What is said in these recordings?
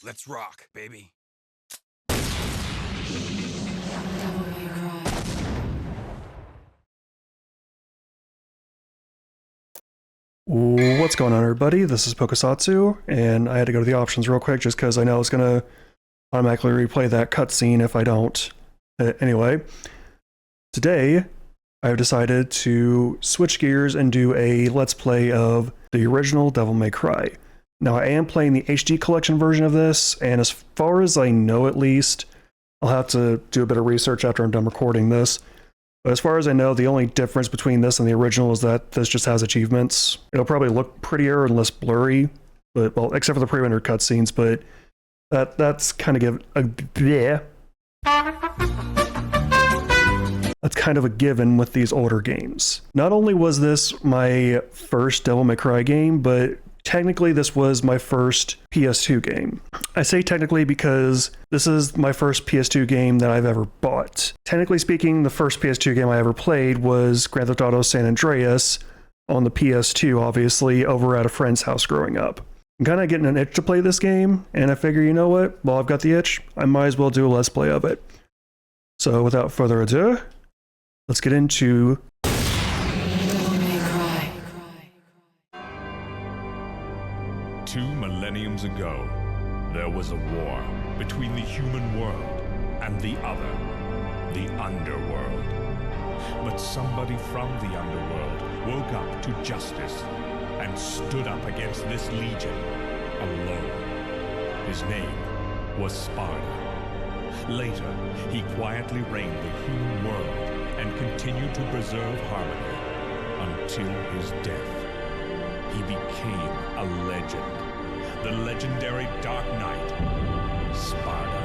Let's rock, baby. What's going on, everybody? This is Pokosatsu, and I had to go to the options real quick just because I know it's going to automatically replay that cutscene if I don't. Anyway, today I've decided to switch gears and do a Let's Play of the original Devil May Cry. Now, I am playing the HD collection version of this, and as far as I know at least, I'll have to do a bit of research after I'm done recording this. But as far as I know, the only difference between this and the original is that this just has achievements. It'll probably look prettier and less blurry, but well, except for the pre-rendered cutscenes, but that's kind of That's kind of a given with these older games. Not only was this my first Devil May Cry game, but technically this was my first PS2 game. I say technically because this is my first PS2 game that I've ever bought. Technically speaking, the first PS2 game I ever played was Grand Theft Auto San Andreas on the PS2, obviously, over at a friend's house growing up. I'm kind of getting an itch to play this game, and I figure, you know what? While I've got the itch, I might as well do a Let's Play of it. So without further ado, let's get into Devil May Cry. 2 millenniums ago, there was a war between the human world and the other, the Underworld. But somebody from the Underworld woke up to justice and stood up against this legion alone. His name was Sparda. Later, he quietly reigned the human world and continued to preserve harmony until his death. He became a legend. The legendary Dark Knight, Sparda.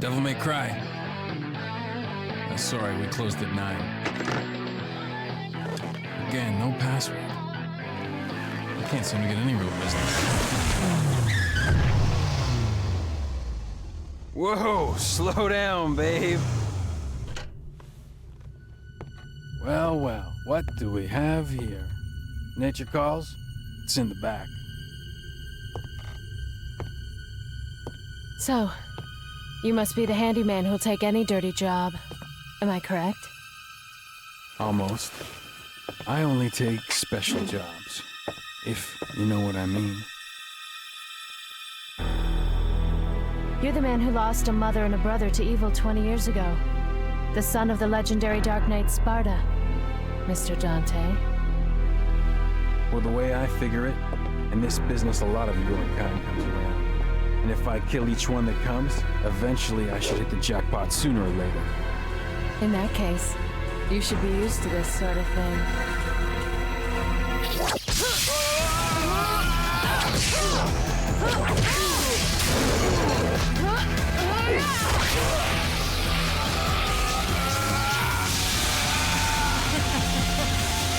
Devil May Cry. Sorry, we closed at 9. Again, no password. I can't seem to get any real business. Whoa, slow down, babe. Well, well, what do we have here? Nature calls? It's in the back. So, you must be the handyman who'll take any dirty job. Am I correct? Almost. I only take special jobs, if you know what I mean. You're the man who lost a mother and a brother to evil 20 years ago. The son of the legendary Dark Knight Sparda, Mr. Dante. Well, the way I figure it, in this business a lot of your kind comes around. And if I kill each one that comes, eventually I should hit the jackpot sooner or later. In that case, you should be used to this sort of thing.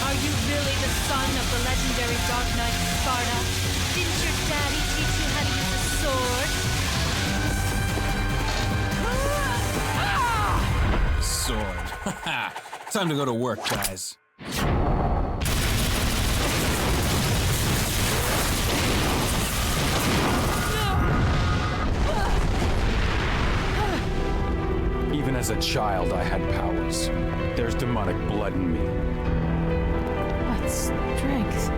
Are you really the son of the legendary Dark Knight Sparda? Didn't your daddy teach you how to use a sword? Sword. Time to go to work, guys. Even as a child, I had powers. There's demonic blood in me. What strength?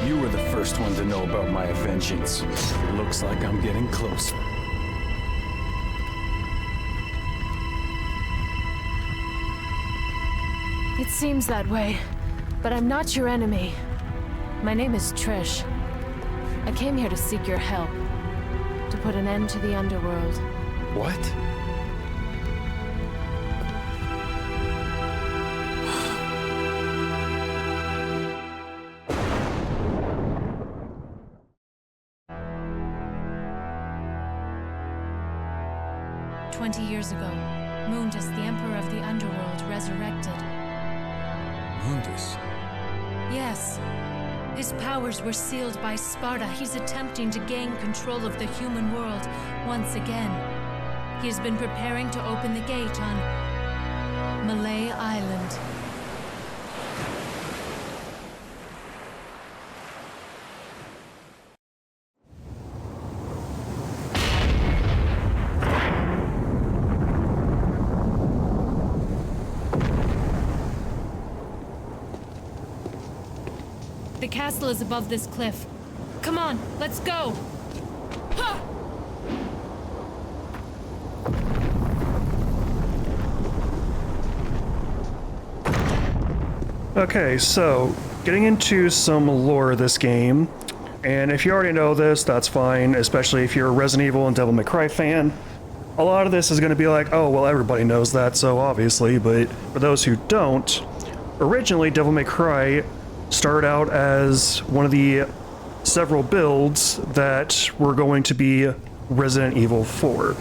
You were the first one to know about my vengeance. Looks like I'm getting closer. It seems that way, but I'm not your enemy. My name is Trish. I came here to seek your help, to put an end to the Underworld. What? 20 years ago, Mundus, the Emperor of the Underworld, resurrected. Mundus. Yes. His powers were sealed by Sparta. He's attempting to gain control of the human world once again. He has been preparing to open the gate on Mallet Island. The castle is above this cliff. Come on, let's go! Ha! Okay, so getting into some lore of this game, and if you already know this, that's fine, especially if you're a Resident Evil and Devil May Cry fan. A lot of this is going to be like, oh, well, everybody knows that, so obviously, but for those who don't, originally Devil May Cry started out as one of the several builds that were going to be Resident Evil 4.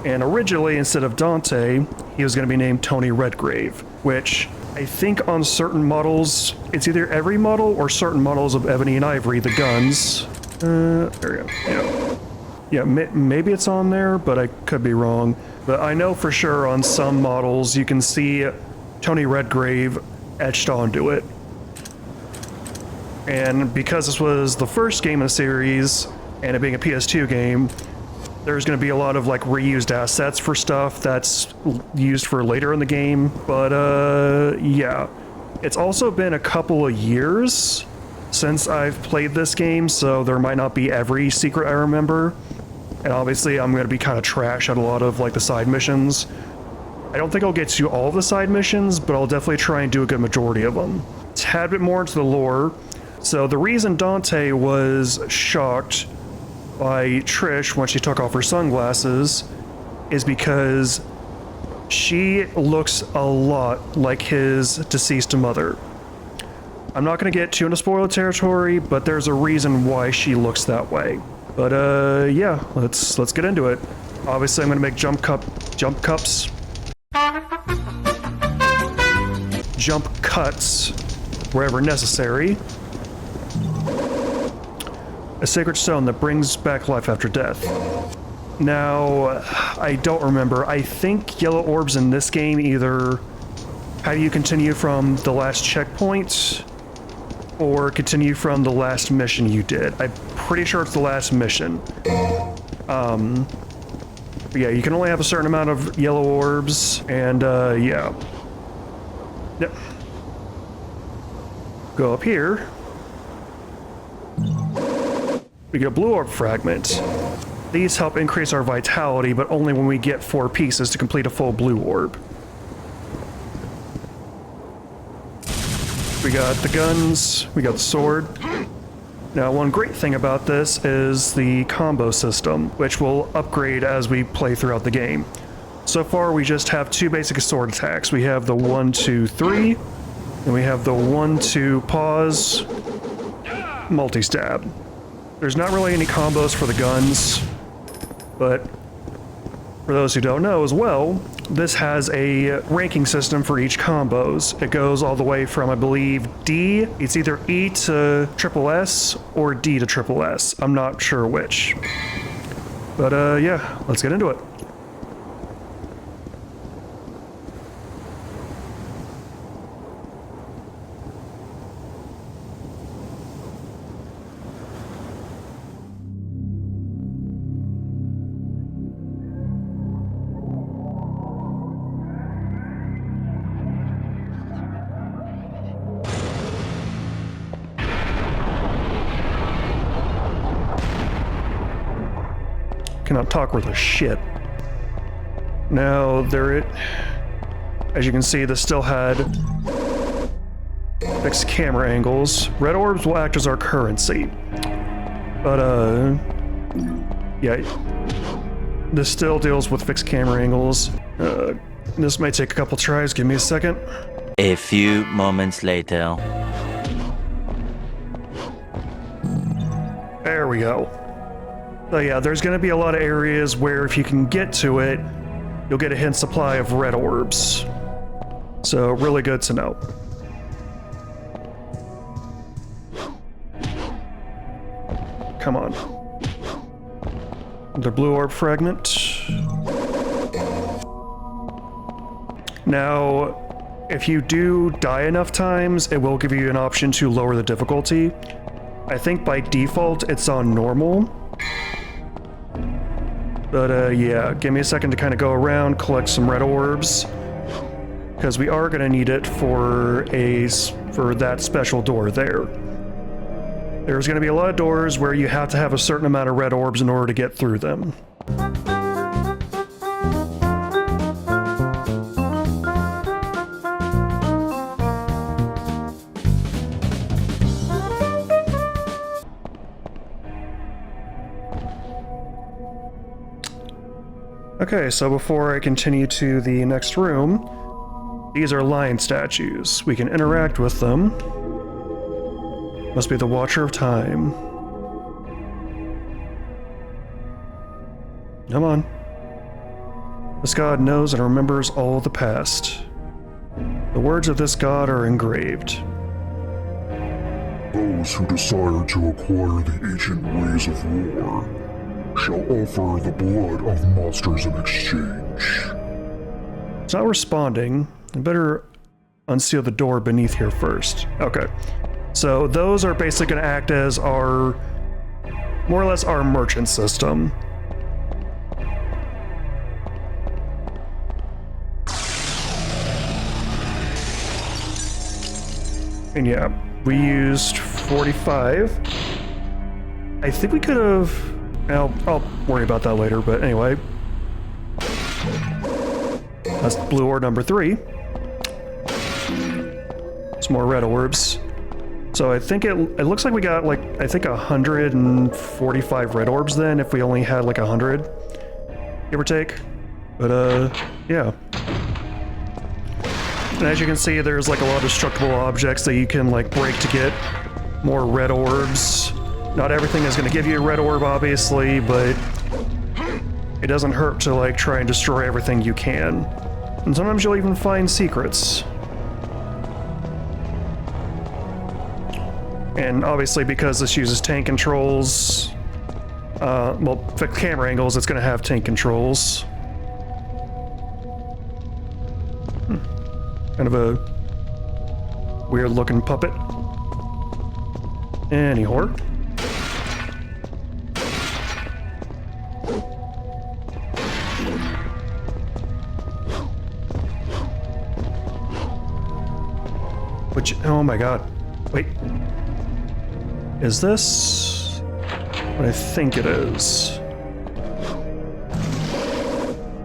And originally, instead of Dante, he was going to be named Tony Redgrave, which I think on certain models, it's either every model or certain models of Ebony and Ivory, the guns. There we go. Yeah, maybe it's on there, but I could be wrong. But I know for sure on some models, you can see Tony Redgrave etched onto it. And because this was the first game in the series, and it being a PS2 game, there's going to be a lot of like reused assets for stuff that's used for later in the game. But yeah, it's also been a couple of years since I've played this game, so there might not be every secret I remember. And obviously I'm going to be kind of trash at a lot of like the side missions. I don't think I'll get to all of the side missions, but I'll definitely try and do a good majority of them. A tad bit more into the lore. So the reason Dante was shocked by Trish when she took off her sunglasses is because she looks a lot like his deceased mother. I'm not going to get too into spoiler territory, but there's a reason why she looks that way. But yeah, let's get into it. Obviously, I'm going to make jump cuts wherever necessary. A sacred stone that brings back life after death. Now, I don't remember. I think yellow orbs in this game either how do you continue from the last checkpoint or continue from the last mission you did. I'm pretty sure it's the last mission. But yeah, you can only have a certain amount of yellow orbs, and yeah. Yep. Go up here. We get a blue orb fragment. These help increase our vitality, but only when we get 4 pieces to complete a full blue orb. We got the guns, we got the sword. Now, one great thing about this is the combo system, which will upgrade as we play throughout the game. So far, we just have 2 basic sword attacks. We have the 1, 2, 3, and we have the 1, 2, pause, multi-stab. There's not really any combos for the guns, but for those who don't know as well, this has a ranking system for each combos. It goes all the way from, I believe, D, it's either E to triple S or D to triple S. I'm not sure which. But yeah, let's get into it. Cannot talk worth a shit. Now, as you can see, this still had fixed camera angles. Red orbs will act as our currency. But, yeah, this still deals with fixed camera angles. This may take a couple tries, give me a second. A few moments later. There we go. So yeah, there's going to be a lot of areas where if you can get to it, you'll get a hidden supply of red orbs. So really good to know. Come on. The blue orb fragment. Now, if you do die enough times, it will give you an option to lower the difficulty. I think by default it's on normal. But yeah, give me a second to kind of go around, collect some red orbs, because we are going to need it for that special door there. There's going to be a lot of doors where you have to have a certain amount of red orbs in order to get through them. Okay, so before I continue to the next room, these are lion statues. We can interact with them. Must be the Watcher of Time. Come on. This god knows and remembers all of the past. The words of this god are engraved. Those who desire to acquire the ancient ways of war shall offer the blood of monsters in exchange. It's not responding. I better unseal the door beneath here first. Okay. So those are basically going to act as our, more or less our merchant system. And yeah, we used 45. I think we could have, I'll worry about that later, but anyway. That's blue orb number 3. Some more red orbs. So I think it looks like we got like, I think 145 red orbs then, if we only had like 100, give or take. But yeah. And as you can see, there's like a lot of destructible objects that you can like break to get more red orbs. Not everything is going to give you a red orb, obviously, but it doesn't hurt to like try and destroy everything you can. And sometimes you'll even find secrets. And obviously, because this uses tank controls, well, for camera angles, it's going to have tank controls. Kind of a weird-looking puppet. Anyhow. Which, oh my god. Wait. Is this what I think it is?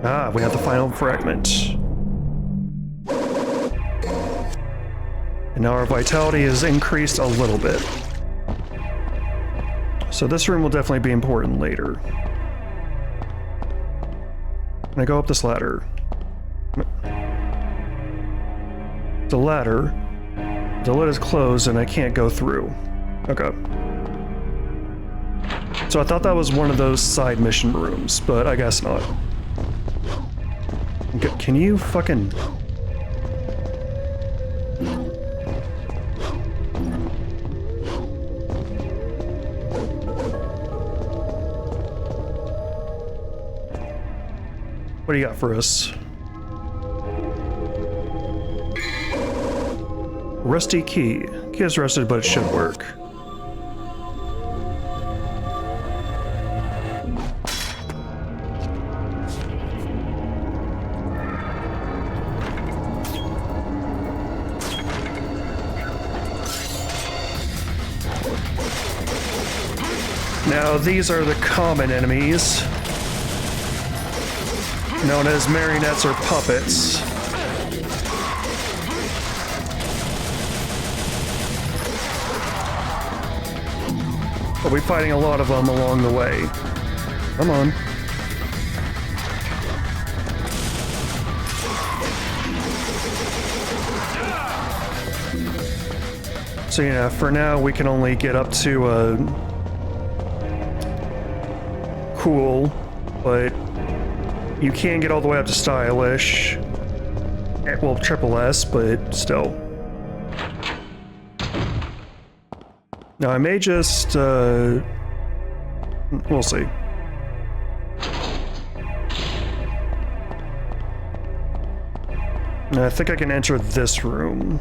Ah, we have the final fragment. And now our vitality is increased a little bit. So this room will definitely be important later. Can I go up this ladder? The ladder, the lid is closed and I can't go through. Okay. So I thought that was one of those side mission rooms, but I guess not. Can you fucking... What do you got for us? Rusty key. Key is rusted, but it should work. Now, these are the common enemies, known as marionettes or puppets. We'll be fighting a lot of them along the way. Come on. So yeah, for now we can only get up to cool, but You can get all the way up to stylish. Well, triple S, but still. Now I may just, we'll see. Now, I think I can enter this room.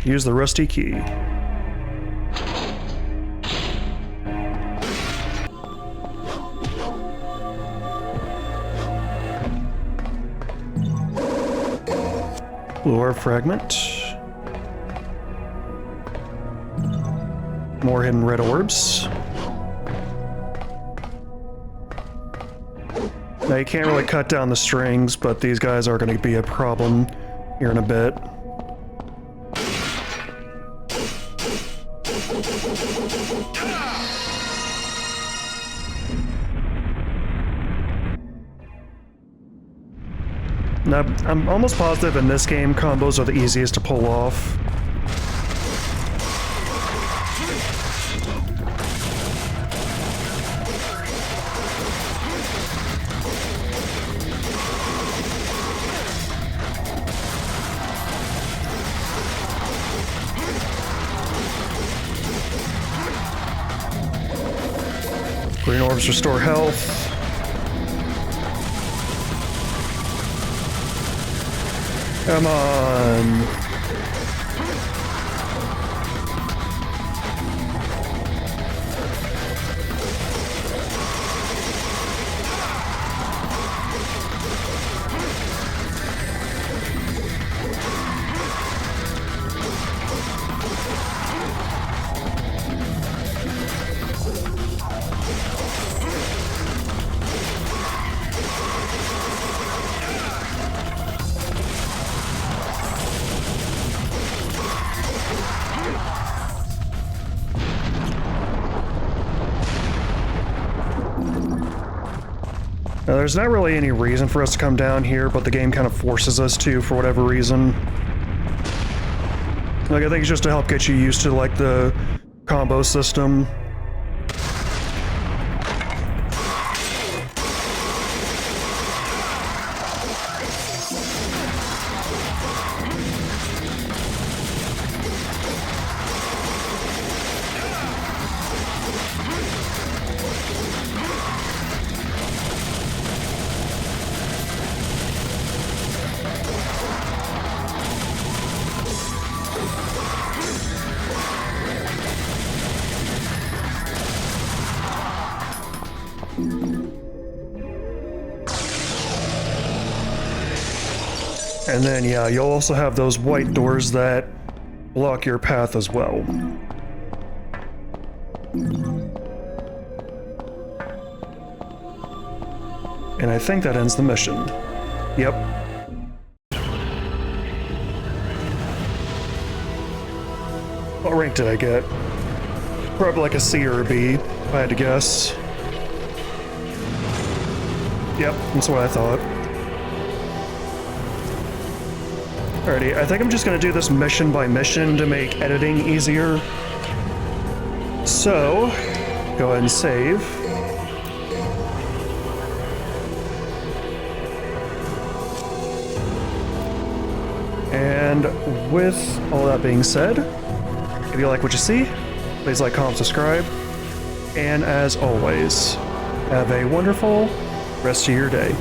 Use the rusty key. Blue orb fragment. More hidden red orbs. Now you can't really cut down the strings, but these guys are going to be a problem here in a bit. Now, I'm almost positive in this game combos are the easiest to pull off. Green orbs restore health. Come on. Now, there's not really any reason for us to come down here, but the game kind of forces us to for whatever reason. Like, I think it's just to help get you used to, like, the combo system. And then, yeah, you'll also have those white doors that block your path as well. And I think that ends the mission. Yep. What rank did I get? Probably like a C or a B, if I had to guess. Yep, that's what I thought. Alrighty, I think I'm just gonna do this mission by mission to make editing easier. So, go ahead and save. And with all that being said, if you like what you see, please like, comment, subscribe. And as always, have a wonderful rest of your day.